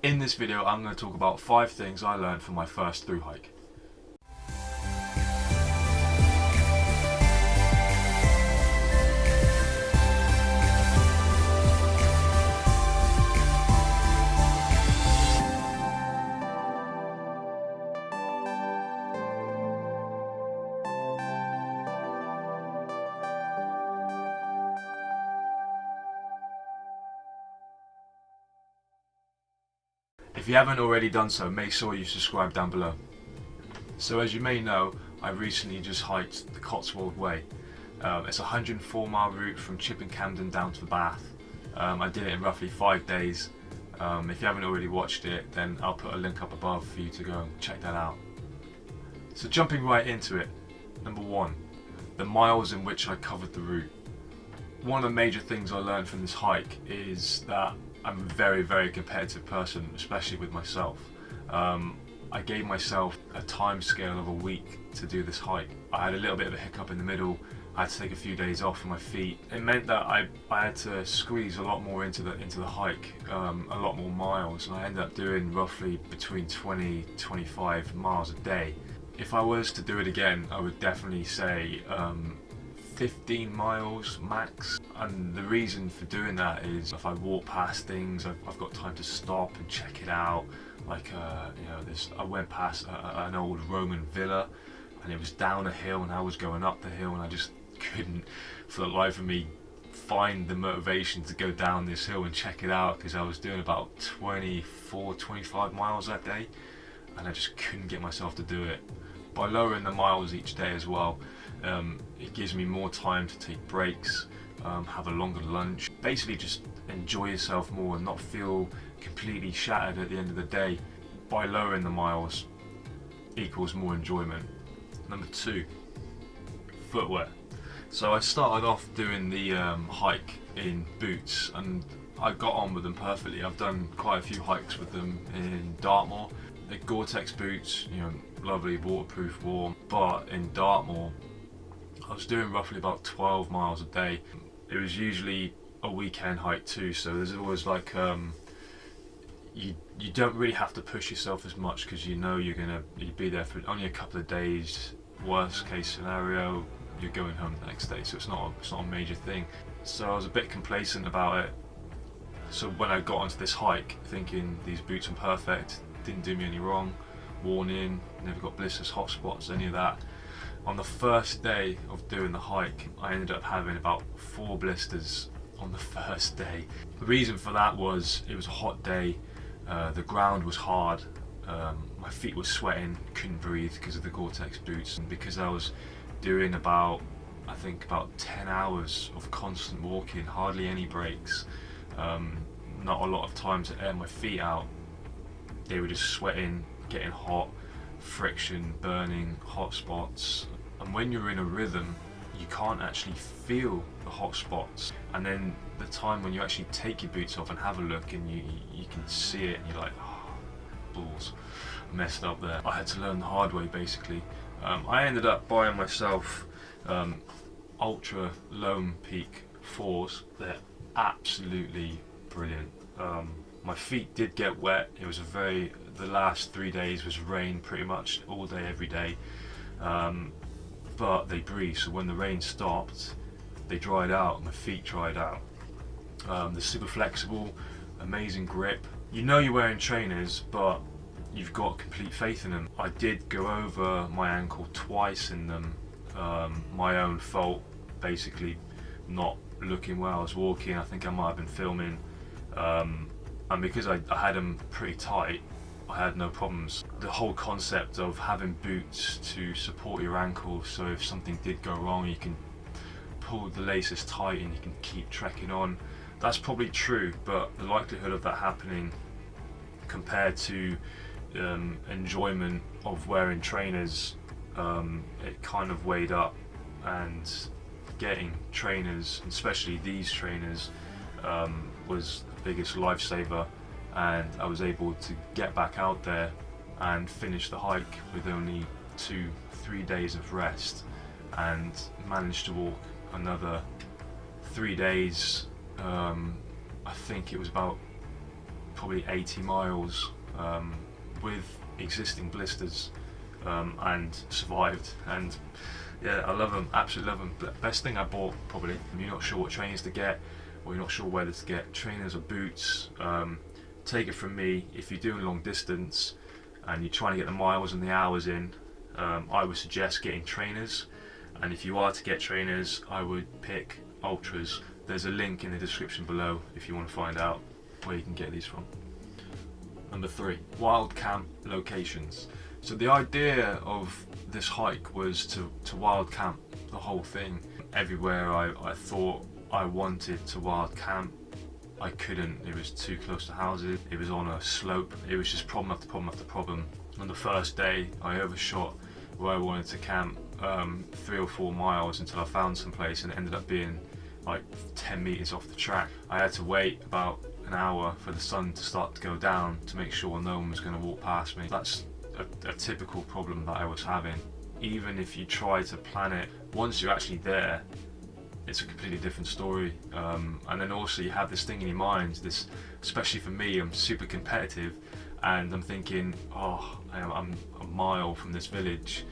In this video, I'm going to talk about 5 things I learned from my first through hike. If you haven't already done so, make sure you subscribe down below. So as you may know, I recently just hiked the Cotswold Way. It's a 104-mile route from Chipping Camden down to Bath. I did it in roughly 5 days. If you haven't already watched it, then I'll put a link up above for you to go and check that out. So jumping right into it, number 1, the miles in which I covered the route. One of the major things I learned from this hike is that I'm a very competitive person, especially with myself. I gave myself a time scale of a week to do this hike. I had a little bit of a hiccup in the middle. I had to take a few days off from my feet. It meant that I had to squeeze a lot more into the hike, a lot more miles, and I ended up doing roughly between 20-25 miles a day. If I was to do it again, I would definitely say 15 miles max, and the reason for doing that is if I walk past things, I've got time to stop and check it out. Like I went past an old Roman villa, and it was down a hill, and I was going up the hill, and I just couldn't, for the life of me, find the motivation to go down this hill and check it out, because I was doing about 24-25 miles that day, and I just couldn't get myself to do it. By lowering the miles each day as well, it gives me more time to take breaks, have a longer lunch, basically just enjoy yourself more and not feel completely shattered at the end of the day. By lowering the miles equals more enjoyment. Number 2, footwear. So I started off doing the hike in boots, and I got on with them perfectly. I've done quite a few hikes with them in Dartmoor. They're Gore-Tex boots, lovely, waterproof, warm. But in Dartmoor, I was doing roughly about 12 miles a day. It was usually a weekend hike too, so there's always like you don't really have to push yourself as much, because you'll be there for only a couple of days. Worst case scenario, you're going home the next day, so it's not a major thing. So I was a bit complacent about it. So when I got onto this hike, thinking these boots are perfect, didn't do me any wrong, worn in, never got blisters, hot spots, any of that. On the first day of doing the hike, I ended up having about 4 blisters on the first day. The reason for that was it was a hot day, the ground was hard, my feet were sweating, couldn't breathe because of the Gore-Tex boots, and because I was doing about 10 hours of constant walking, hardly any breaks, not a lot of time to air my feet out. They were just sweating, getting hot, friction, burning, hot spots. And when you're in a rhythm, you can't actually feel the hot spots. And then the time when you actually take your boots off and have a look, and you can see it, and you're like, oh, balls, I messed up there. I had to learn the hard way, basically. I ended up buying myself Ultra Lone Peak 4s. They're absolutely brilliant. My feet did get wet. It was the last 3 days was rain pretty much all day, every day. But they breathe, so when the rain stopped, they dried out, my feet dried out. They're super flexible, amazing grip. You're wearing trainers, but you've got complete faith in them. I did go over my ankle twice in them, my own fault, basically not looking where I was walking. I think I might have been filming, and because I had them pretty tight, I had no problems. The whole concept of having boots to support your ankle, so if something did go wrong, you can pull the laces tight and you can keep trekking on. That's probably true, but the likelihood of that happening compared to enjoyment of wearing trainers, it kind of weighed up. And getting trainers, especially these trainers, was the biggest lifesaver. And I was able to get back out there and finish the hike with only 2-3 days of rest, and managed to walk another 3 days. I think it was about probably 80 miles with existing blisters, and survived. And yeah, I love them, absolutely love them. Best thing I bought, probably. You're not sure what trainers to get, or you're not sure whether to get trainers or boots. Take it from me, if you're doing long distance and you're trying to get the miles and the hours in, I would suggest getting trainers. And if you are to get trainers, I would pick Ultras. There's a link in the description below if you want to find out where you can get these from. Number 3, wild camp locations. So the idea of this hike was to wild camp the whole thing. Everywhere I thought I wanted to wild camp, I couldn't. It was too close to houses, it was on a slope, it was just problem after problem after problem. On the first day I overshot where I wanted to camp 3 or 4 miles until I found some place, and it ended up being like 10 meters off the track. I had to wait about an hour for the sun to start to go down to make sure no one was going to walk past me. That's a typical problem that I was having. Even if you try to plan it, once you're actually there, it's a completely different story. And then also you have this thing in your mind, this, especially for me, I'm super competitive, and I'm thinking, oh, I'm a mile from this village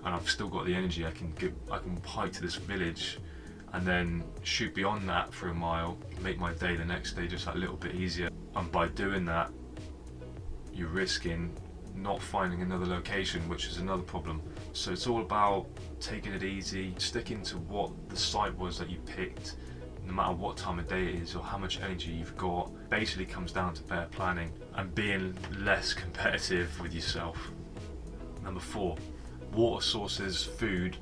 and I've still got the energy. I can hike to this village and then shoot beyond that for a mile, make my day the next day just a little bit easier. And by doing that, you're risking not finding another location, which is another problem. So it's all about taking it easy, sticking to what the site was that you picked, no matter what time of day it is or how much energy you've got. Basically comes down to better planning and being less competitive with yourself. Number 4, water sources, food,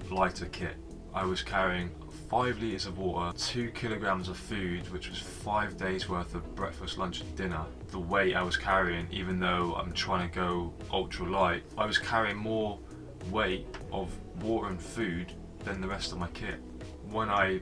lighter kit. I was carrying 5 litres of water, 2 kilograms of food, which was 5 days worth of breakfast, lunch and dinner. The weight I was carrying, even though I'm trying to go ultra light, I was carrying more weight of water and food than the rest of my kit. When I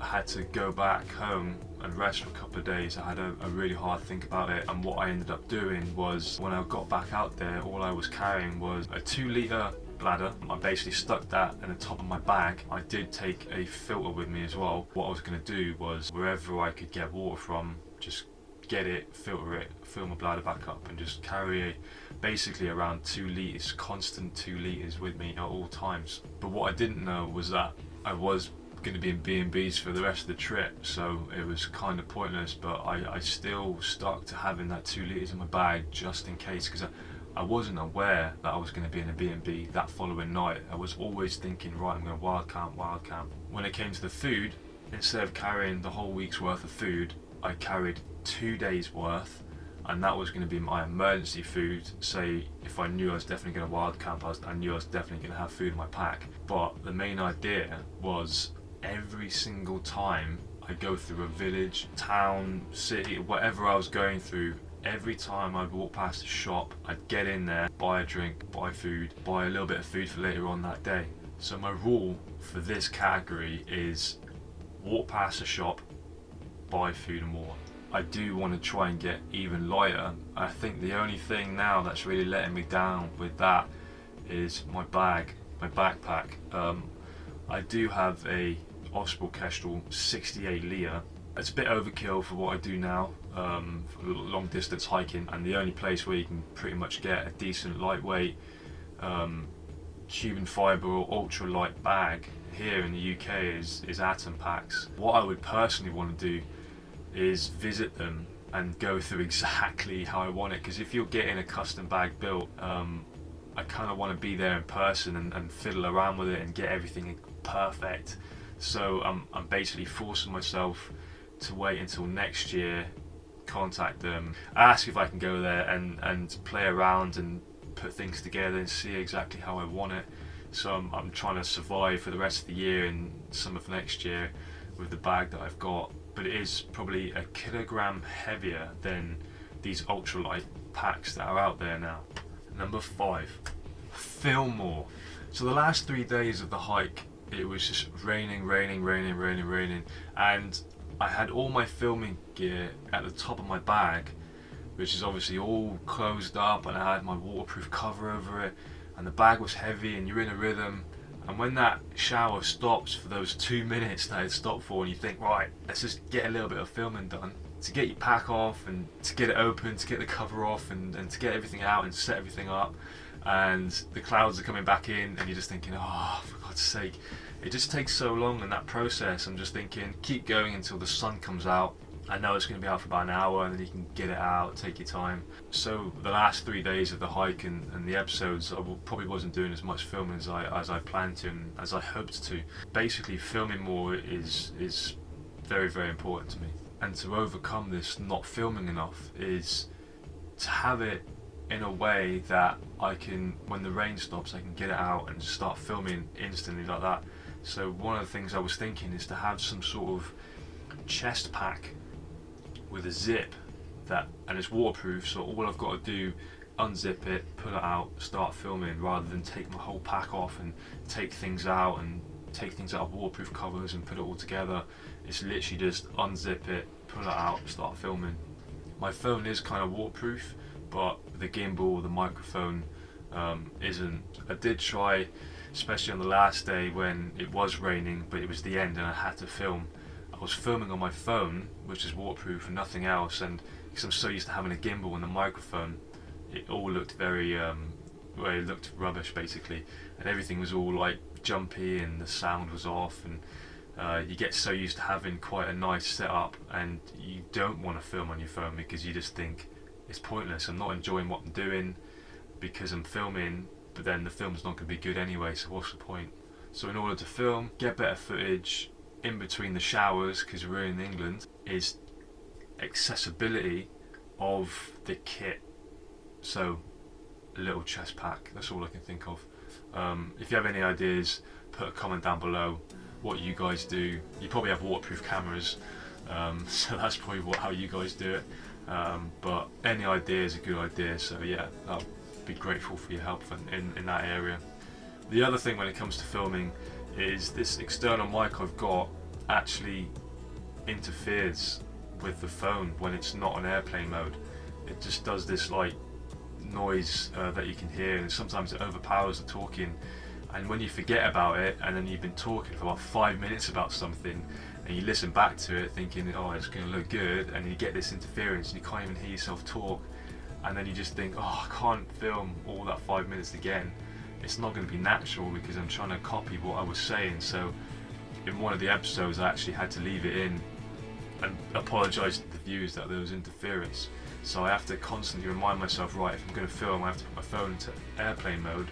had to go back home and rest for a couple of days, I had a really hard think about it, and what I ended up doing was, when I got back out there, all I was carrying was a 2-litre bladder. I basically stuck that in the top of my bag. I did take a filter with me as well. What I was going to do was, wherever I could get water from, just get it, filter it, fill my bladder back up, and just carry basically around 2 litres, constant 2 litres with me at all times. But what I didn't know was that I was going to be in B&Bs for the rest of the trip, so it was kind of pointless, but I still stuck to having that 2 litres in my bag just in case, because I wasn't aware that I was going to be in a B&B that following night. I was always thinking, right, I'm going to wild camp. When it came to the food, instead of carrying the whole week's worth of food, I carried 2 days worth, and that was going to be my emergency food. Say if I knew I was definitely going to wild camp, I knew I was definitely going to have food in my pack. But the main idea was, every single time I go through a village, town, city, whatever I was going through, every time I'd walk past a shop, I'd get in there, buy a drink, buy food, buy a little bit of food for later on that day. So my rule for this category is walk past a shop, buy food and water. I do want to try and get even lighter. I think the only thing now that's really letting me down with that is my bag, my backpack. I do have a Osprey Kestrel 68 litre. It's a bit overkill for what I do now, for long distance hiking, and the only place where you can pretty much get a decent lightweight carbon fibre or ultra light bag here in the UK is Atom Packs. What I would personally want to do is visit them and go through exactly how I want it, because if you're getting a custom bag built, I kind of want to be there in person and fiddle around with it and get everything perfect. So I'm basically forcing myself to wait until next year, contact them, ask if I can go there and play around and put things together and see exactly how I want it. So I'm trying to survive for the rest of the year and some of next year with the bag that I've got. But it is probably a kilogram heavier than these ultralight packs that are out there now. Number 5, film more. So the last 3 days of the hike, it was just raining, and I had all my filming gear at the top of my bag, which is obviously all closed up, and I had my waterproof cover over it, and the bag was heavy, and you're in a rhythm. And when that shower stops for those 2 minutes that it stopped for, and you think, right, let's just get a little bit of filming done, to get your pack off and to get it open, to get the cover off and to get everything out and set everything up, and the clouds are coming back in and you're just thinking, oh, for God's sake, it just takes so long in that process. I'm just thinking, keep going until the sun comes out. I know it's going to be out for about an hour and then you can get it out, take your time. So the last 3 days of the hike and the episodes, I probably wasn't doing as much filming as I planned to and as I hoped to. Basically, filming more is very, very important to me. And to overcome this not filming enough is to have it in a way that I can, when the rain stops, I can get it out and start filming instantly like that. So one of the things I was thinking is to have some sort of chest pack with a zip and it's waterproof, so all I've got to do, unzip it, pull it out, start filming, rather than take my whole pack off and take things out of waterproof covers and put it all together. It's literally just unzip it, pull it out, start filming. My phone is kind of waterproof, but the gimbal, the microphone isn't. I did try, especially on the last day when it was raining, but it was the end and I had to film. I was filming on my phone, which is waterproof and nothing else, and because I'm so used to having a gimbal and a microphone, it all looked very, well, it looked rubbish basically, and everything was all like jumpy and the sound was off, and you get so used to having quite a nice setup and you don't want to film on your phone because you just think it's pointless. I'm not enjoying what I'm doing because I'm filming, but then the film's not going to be good anyway, so what's the point? So in order to film, get better footage in between the showers, because we're in England, is accessibility of the kit. So a little chest pack, that's all I can think of. If you have any ideas, put a comment down below what you guys do. You probably have waterproof cameras, so that's probably how you guys do it, but any idea is a good idea, so yeah, I'll be grateful for your help in that area. The other thing when it comes to filming is this external mic I've got actually interferes with the phone when it's not on airplane mode. It just does this like noise that you can hear, and sometimes it overpowers the talking, and when you forget about it and then you've been talking for about 5 minutes about something and you listen back to it thinking, oh, it's going to look good, and you get this interference and you can't even hear yourself talk, and then you just think, oh, I can't film all that 5 minutes again. It's not going to be natural because I'm trying to copy what I was saying. So in one of the episodes I actually had to leave it in and apologise to the viewers that there was interference. So I have to constantly remind myself, right, if I'm going to film I have to put my phone into airplane mode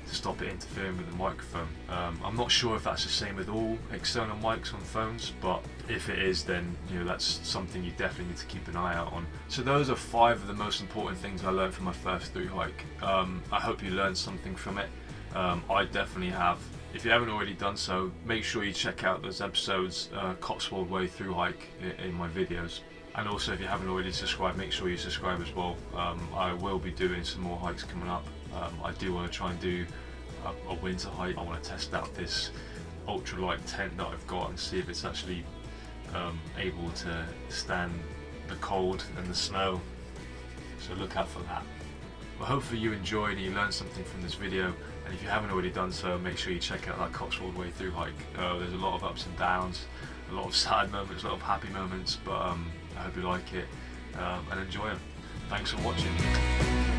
to stop it interfering with the microphone. I'm not sure if that's the same with all external mics on phones, but if it is, then that's something you definitely need to keep an eye out on. So those are 5 of the most important things I learned from my first Thru-Hike. I hope you learned something from it. I definitely have. If you haven't already done so, make sure you check out those episodes, Cotswold Way Thru-Hike, in my videos. And also, if you haven't already subscribed, make sure you subscribe as well. I will be doing some more hikes coming up. I do want to try and do a winter hike. I want to test out this ultralight tent that I've got and see if it's actually able to stand the cold and the snow. So look out for that. Well, hopefully you enjoyed and you learned something from this video. And if you haven't already done so, make sure you check out that Cotswold Way Thru-Hike. There's a lot of ups and downs, a lot of sad moments, a lot of happy moments, but I hope you like it and enjoy it. Thanks for watching.